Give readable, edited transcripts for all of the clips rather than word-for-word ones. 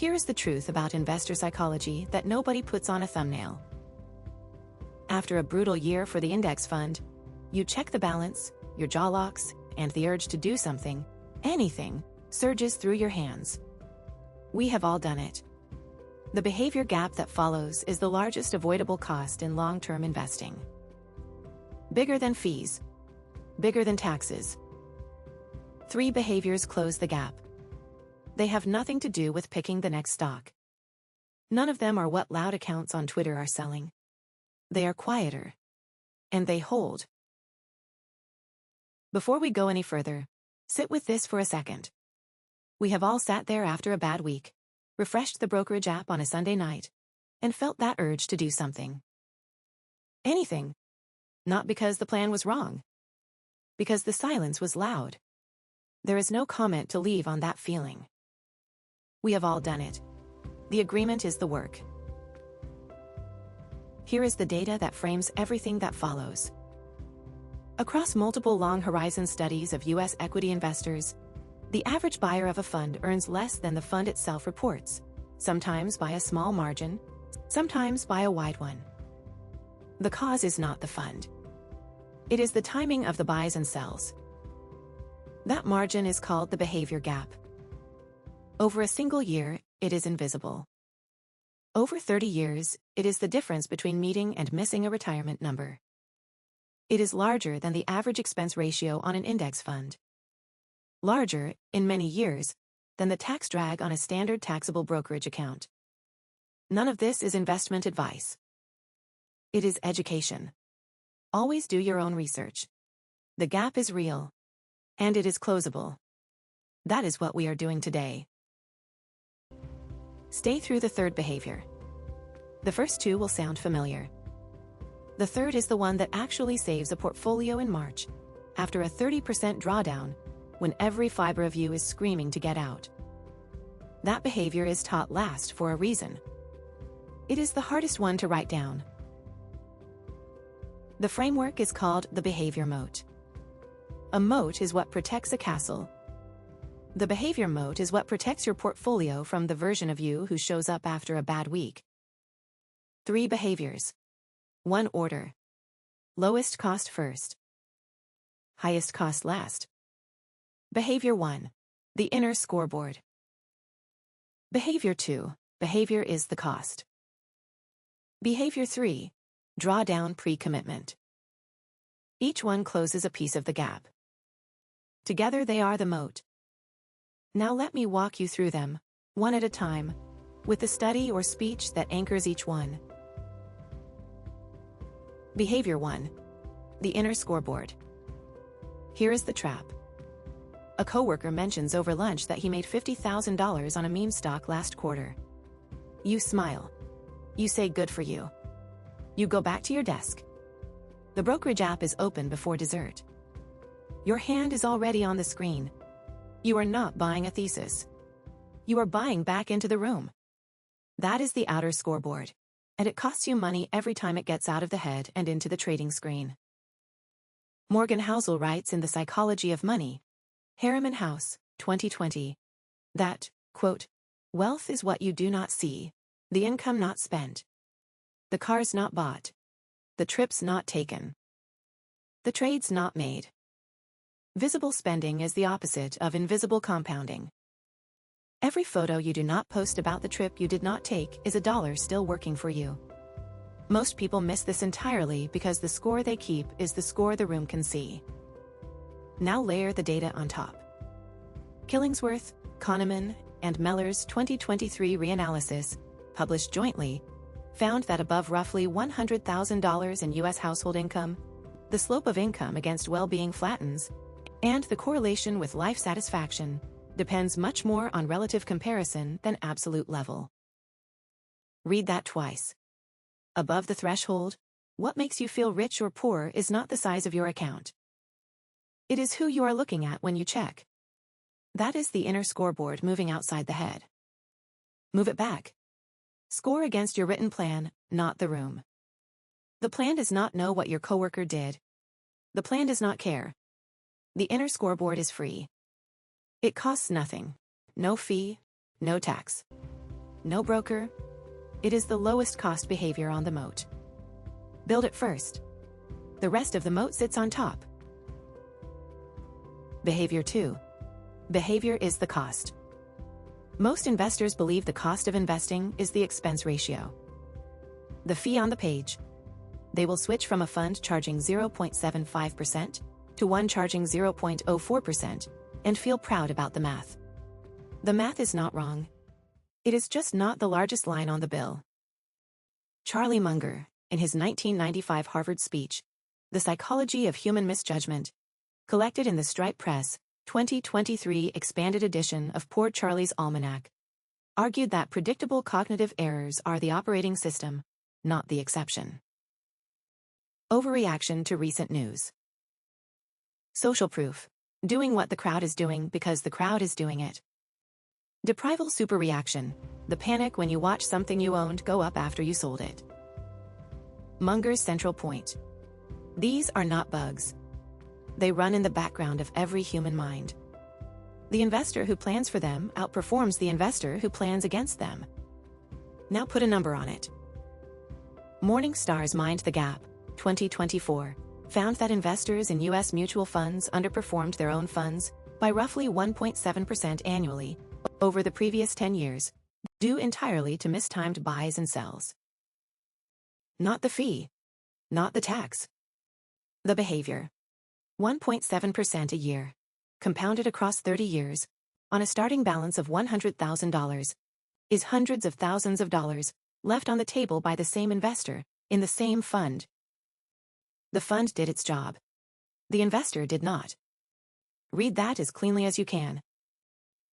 Here is the truth about investor psychology that nobody puts on a thumbnail. After a brutal year for the index fund, you check the balance, your jaw locks, and the urge to do something, anything, surges through your hands. We have all done it. The behavior gap that follows is the largest avoidable cost in long-term investing. Bigger than fees. Bigger than taxes. 3 behaviors close the gap. They have nothing to do with picking the next stock. None of them are what loud accounts on Twitter are selling. They are quieter. And they hold. Before we go any further, sit with this for a second. We have all sat there after a bad week, refreshed the brokerage app on a Sunday night, and felt that urge to do something. Anything. Not because the plan was wrong. Because the silence was loud. There is no comment to leave on that feeling. We have all done it. The agreement is the work. Here is the data that frames everything that follows. Across multiple long-horizon studies of U.S. equity investors, the average buyer of a fund earns less than the fund itself reports, sometimes by a small margin, sometimes by a wide one. The cause is not the fund. It is the timing of the buys and sells. That margin is called the behavior gap. Over a single year, it is invisible. Over 30 years, it is the difference between meeting and missing a retirement number. It is larger than the average expense ratio on an index fund. Larger, in many years, than the tax drag on a standard taxable brokerage account. None of this is investment advice. It is education. Always do your own research. The gap is real. And it is closable. That is what we are doing today. Stay through the third behavior. The first 2 will sound familiar. The third is the one that actually saves a portfolio in March, after a 30% drawdown, when every fiber of you is screaming to get out. That behavior is taught last for a reason. It is the hardest one to write down. The framework is called the behavior moat. A moat is what protects a castle. The behavior moat is what protects your portfolio from the version of you who shows up after a bad week. 3 behaviors. 1 order. Lowest cost first. Highest cost last. Behavior 1. The inner scoreboard. Behavior 2. Behavior is the cost. Behavior 3. Drawdown pre-commitment. Each one closes a piece of the gap. Together they are the moat. Now let me walk you through them, one at a time, with the study or speech that anchors each one. Behavior 1. The inner scoreboard. Here is the trap. A coworker mentions over lunch that he made $50,000 on a meme stock last quarter. You smile. You say good for you. You go back to your desk. The brokerage app is open before dessert. Your hand is already on the screen. You are not buying a thesis. You are buying back into the room. That is the outer scoreboard, and it costs you money every time it gets out of the head and into the trading screen. Morgan Housel writes in The Psychology of Money, Harriman House, 2020, that, quote, wealth is what you do not see, the income not spent, the cars not bought, the trips not taken, the trades not made. Visible spending is the opposite of invisible compounding. Every photo you do not post about the trip you did not take is $1 still working for you. Most people miss this entirely because the score they keep is the score the room can see. Now layer the data on top. Killingsworth, Kahneman, and Mellers' 2023 reanalysis, published jointly, found that above roughly $100,000 in U.S. household income, the slope of income against well-being flattens, and the correlation with life satisfaction depends much more on relative comparison than absolute level. Read that twice. Above the threshold, what makes you feel rich or poor is not the size of your account. It is who you are looking at when you check. That is the inner scoreboard moving outside the head. Move it back. Score against your written plan, not the room. The plan does not know what your coworker did. The plan does not care. The inner scoreboard is free. It costs nothing. No fee, no tax. No broker. It is the lowest cost behavior on the moat. Build it first. The rest of the moat sits on top. Behavior 2. Behavior is the cost. Most investors believe the cost of investing is the expense ratio. The fee on the page. They will switch from a fund charging 0.75% to one charging 0.04% and feel proud about the math. The math is not wrong. It is just not the largest line on the bill. Charlie Munger, in his 1995 Harvard speech, The Psychology of Human Misjudgement, collected in the Stripe Press, 2023 expanded edition of Poor Charlie's Almanack, argued that predictable cognitive errors are the operating system, not the exception. Overreaction to recent news. Social proof. Doing what the crowd is doing because the crowd is doing it. Deprival superreaction. The panic when you watch something you owned go up after you sold it. Munger's central point. These are not bugs. They run in the background of every human mind. The investor who plans for them outperforms the investor who plans against them. Now put a number on it. Morningstar's Mind the Gap, 2024, found that investors in U.S. mutual funds underperformed their own funds by roughly 1.7% annually over the previous 10 years, due entirely to mistimed buys and sells. Not the fee. Not the tax. The behavior. 1.7% a year, compounded across 30 years, on a starting balance of $100,000, is hundreds of thousands of dollars left on the table by the same investor, in the same fund. The fund did its job. The investor did not. Read that as cleanly as you can.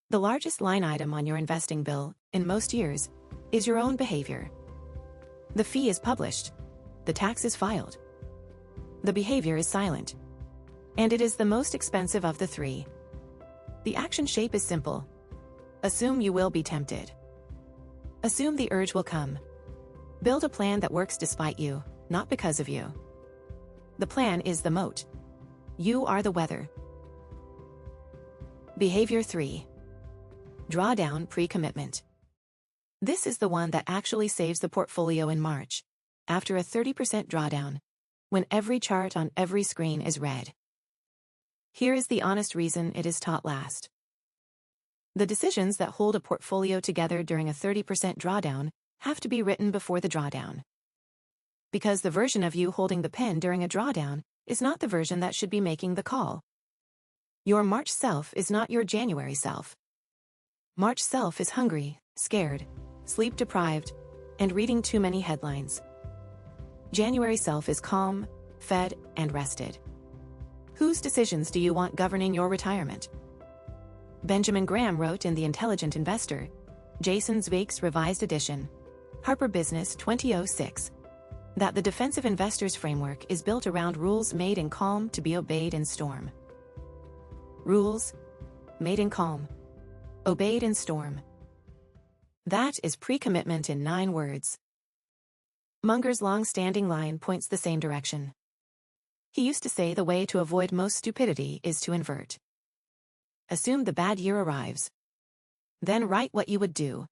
The largest line item on your investing bill, in most years, is your own behavior. The fee is published. The tax is filed. The behavior is silent. And it is the most expensive of the three. The action shape is simple. Assume you will be tempted. Assume the urge will come. Build a plan that works despite you, not because of you. The plan is the moat. You are the weather. Behavior 3. Drawdown Pre-Commitment. This is the one that actually saves the portfolio in March, after a 30% drawdown, when every chart on every screen is red. Here is the honest reason it is taught last. The decisions that hold a portfolio together during a 30% drawdown have to be written before the drawdown. Because the version of you holding the pen during a drawdown is not the version that should be making the call. Your March self is not your January self. March self is hungry, scared, sleep-deprived, and reading too many headlines. January self is calm, fed, and rested. Whose decisions do you want governing your retirement? Benjamin Graham wrote in The Intelligent Investor, Jason Zweig's revised edition, HarperBusiness 2006, that the defensive investor's framework is built around rules made in calm to be obeyed in storm. Rules made in calm, obeyed in storm. That is pre-commitment in 9 words. Munger's long-standing line points the same direction. He used to say the way to avoid most stupidity is to invert. Assume the bad year arrives. Then write what you would do.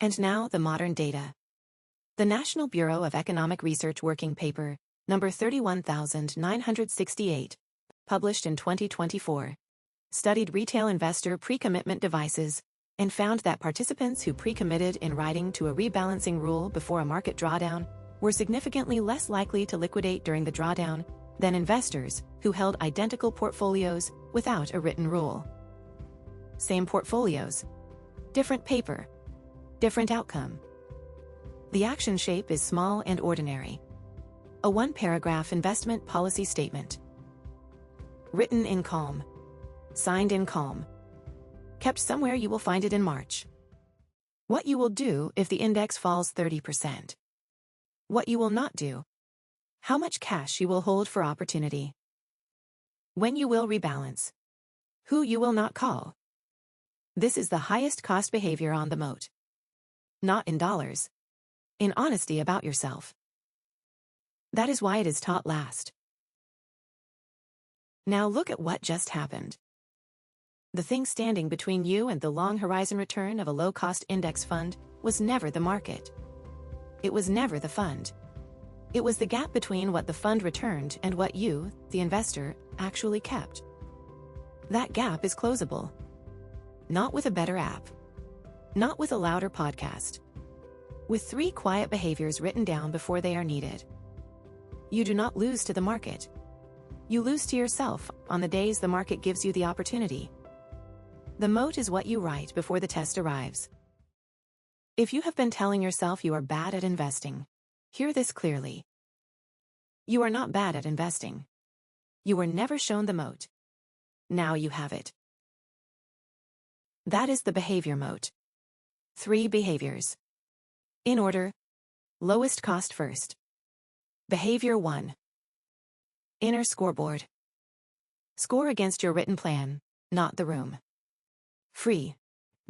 And now the modern data. The National Bureau of Economic Research Working Paper, number 31968, published in 2024, studied retail investor pre-commitment devices and found that participants who pre-committed in writing to a rebalancing rule before a market drawdown were significantly less likely to liquidate during the drawdown than investors who held identical portfolios without a written rule. Same portfolios, different paper, different outcome. The action shape is small and ordinary. A 1-paragraph investment policy statement. Written in calm. Signed in calm. Kept somewhere you will find it in March. What you will do if the index falls 30%. What you will not do. How much cash you will hold for opportunity. When you will rebalance. Who you will not call. This is the highest cost behavior on the moat. Not in dollars. In honesty about yourself. That is why it is taught last. Now look at what just happened. The thing standing between you and the long horizon return of a low-cost index fund was never the market. It was never the fund. It was the gap between what the fund returned and what you, the investor, actually kept. That gap is closable. Not with a better app. Not with a louder podcast. With 3 quiet behaviors written down before they are needed. You do not lose to the market. You lose to yourself on the days the market gives you the opportunity. The moat is what you write before the test arrives. If you have been telling yourself you are bad at investing, hear this clearly. You are not bad at investing. You were never shown the moat. Now you have it. That is the behavior moat. 3 behaviors. In order. Lowest cost first. Behavior 1. Inner scoreboard. Score against your written plan, not the room. Free.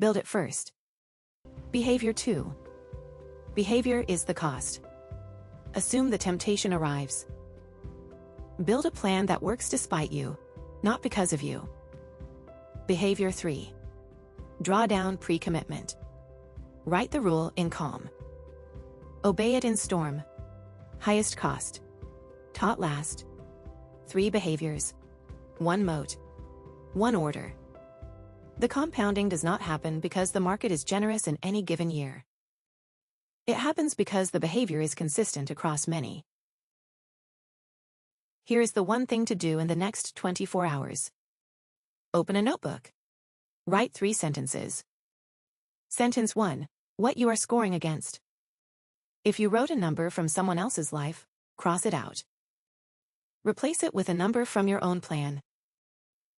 Build it first. Behavior 2. Behavior is the cost. Assume the temptation arrives. Build a plan that works despite you, not because of you. Behavior 3. Drawdown Pre-Commitment. Write the rule in calm. Obey it in storm. Highest cost. Taught last. 3 behaviors. 1 moat. 1 order. The compounding does not happen because the market is generous in any given year. It happens because the behavior is consistent across many. Here is the one thing to do in the next 24 hours. Open a notebook. Write 3 sentences. Sentence 1. What you are scoring against. If you wrote a number from someone else's life, cross it out. Replace it with a number from your own plan.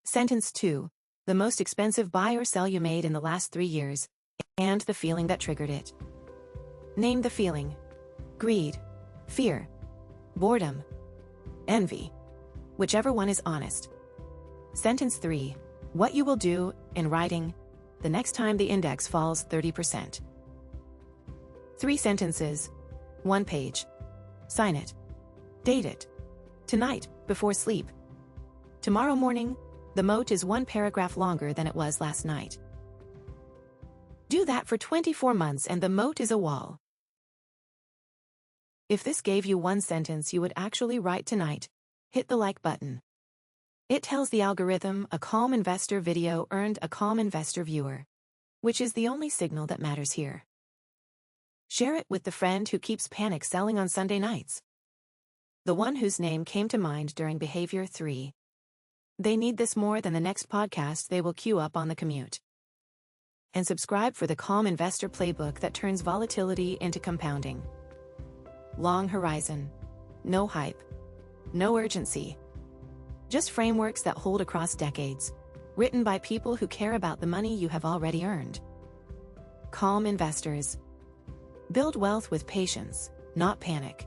Sentence 2. The most expensive buy or sell you made in the last 3 years, and the feeling that triggered it. Name the feeling. Greed, fear, boredom, envy. Whichever one is honest. Sentence 3. What you will do, in writing, the next time the index falls 30%. 3 sentences. 1 page. Sign it. Date it. Tonight, before sleep. Tomorrow morning, the moat is 1 paragraph longer than it was last night. Do that for 24 months and the moat is a wall. If this gave you 1 sentence you would actually write tonight, hit the like button. It tells the algorithm a calm investor video earned a calm investor viewer, which is the only signal that matters here. Share it with the friend who keeps panic selling on Sunday nights. The one whose name came to mind during Behavior 3. They need this more than the next podcast they will queue up on the commute. And subscribe for the Calm Investor Playbook that turns volatility into compounding. Long horizon. No hype. No urgency. Just frameworks that hold across decades. Written by people who care about the money you have already earned. Calm investors. Build wealth with patience, not panic.